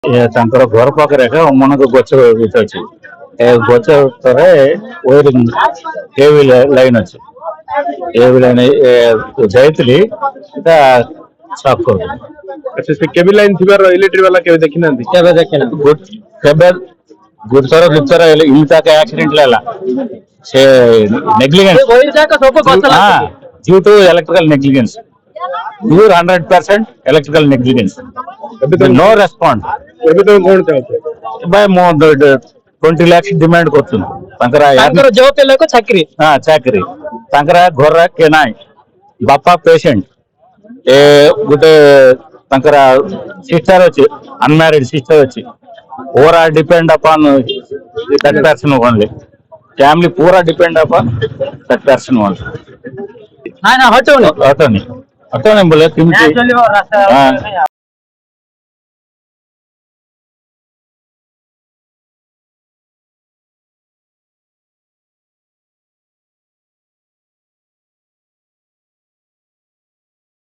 ତାଙ୍କର ଘର ପାଖରେ ଏକା ଅମନକ ଗଛ ଅଛି। ଏ ଗଛ ତଳେ ୱେରିଂ କେବି ଲାଇନ୍ ଅଛି। କେବି ଲାଇନ୍ ଯାଇଥିଲି ସେଟା ସାଫ କରୁଥିଲି। अच्छा से केबल लाइन थिबार इलेक्ट्रिक वाला केबे देखि नांती କେବେ ଦେଖିନି କେବେ ଗୁରୁଥର ଦୁଥର ଇଟା ଆକ୍ସିଡେଣ୍ଟ ହେଲା ସେ negligence due to electrical negligence pure 100% electrical negligence no respond एबे तो कोन चाहते भाई मो 20 लाख डिमांड करछन तांकर जो पेले को चाकरी हां चाकरी तांकर घर के नाय बापा पेशेंट ए गुटे तांकर सिस्टर अछि अनमैरिड सिस्टर अछि और are depend upon that person only family पूरा depend upon that person only ना हटो हटो नहीं बोले